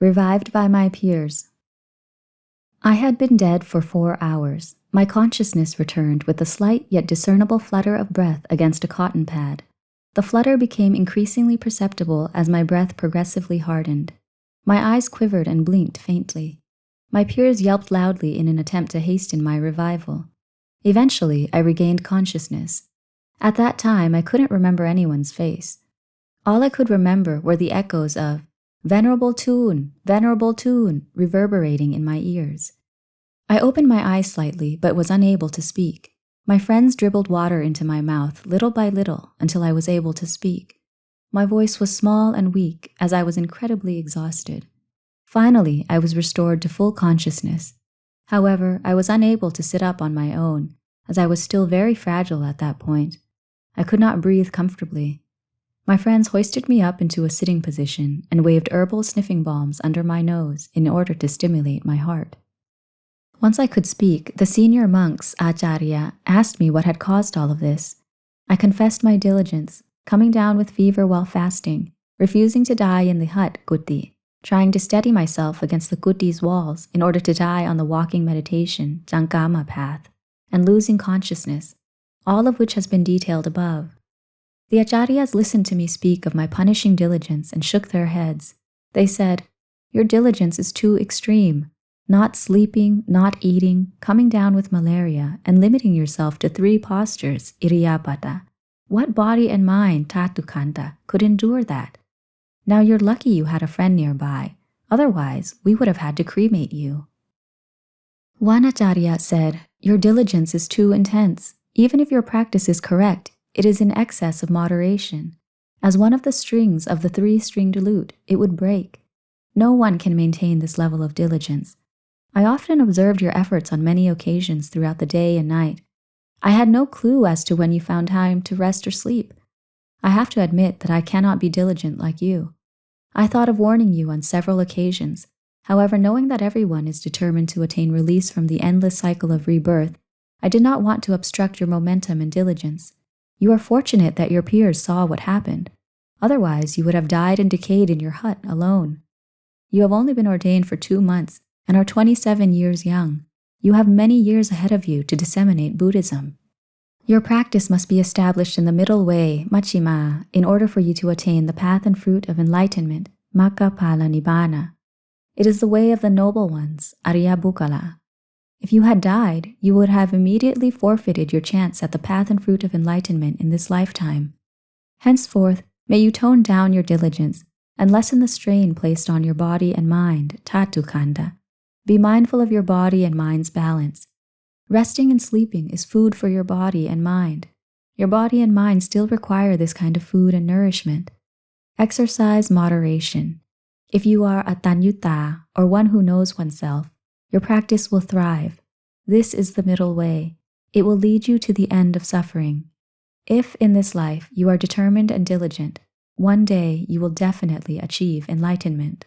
Revived by my peers. I had been dead for 4 hours. My consciousness returned with a slight yet discernible flutter of breath against a cotton pad. The flutter became increasingly perceptible as my breath progressively hardened. My eyes quivered and blinked faintly. My peers yelped loudly in an attempt to hasten my revival. Eventually, I regained consciousness. At that time, I couldn't remember anyone's face. All I could remember were the echoes of Venerable Thoon, Venerable Thoon, reverberating in my ears. I opened my eyes slightly, but was unable to speak. My friends dribbled water into my mouth little by little until I was able to speak. My voice was small and weak as I was incredibly exhausted. Finally, I was restored to full consciousness. However, I was unable to sit up on my own, as I was still very fragile at that point. I could not breathe comfortably. My friends hoisted me up into a sitting position and waved herbal sniffing balms under my nose in order to stimulate my heart. Once I could speak, the senior monks, Ācariya, asked me what had caused all of this. I confessed my diligence, coming down with fever while fasting, refusing to die in the hut kuti, trying to steady myself against the kuti's walls in order to die on the walking meditation, Jankama path, and losing consciousness, all of which has been detailed above. The Acharyas listened to me speak of my punishing diligence and shook their heads. They said, "Your diligence is too extreme. Not sleeping, not eating, coming down with malaria, and limiting yourself to 3 postures, iriyapata. What body and mind, tatukanta, could endure that? Now you're lucky you had a friend nearby. Otherwise, we would have had to cremate you." One Acharya said, "Your diligence is too intense. Even if your practice is correct, it is in excess of moderation. As one of the strings of the 3-stringed lute, it would break. No one can maintain this level of diligence. I often observed your efforts on many occasions throughout the day and night. I had no clue as to when you found time to rest or sleep. I have to admit that I cannot be diligent like you. I thought of warning you on several occasions. However, knowing that everyone is determined to attain release from the endless cycle of rebirth, I did not want to obstruct your momentum and diligence. You are fortunate that your peers saw what happened. Otherwise, you would have died and decayed in your hut alone. You have only been ordained for 2 months and are 27 years young. You have many years ahead of you to disseminate Buddhism. Your practice must be established in the middle way, Majjhima, in order for you to attain the path and fruit of enlightenment, Magga Phala Nibbāna. It is the way of the noble ones, Arya Bukkala. If you had died, you would have immediately forfeited your chance at the path and fruit of enlightenment in this lifetime. Henceforth, may you tone down your diligence and lessen the strain placed on your body and mind, tatukanda. Be mindful of your body and mind's balance. Resting and sleeping is food for your body and mind. Your body and mind still require this kind of food and nourishment. Exercise moderation. If you are a tanyutta, or one who knows oneself, your practice will thrive. This is the middle way. It will lead you to the end of suffering. If in this life you are determined and diligent, one day you will definitely achieve enlightenment.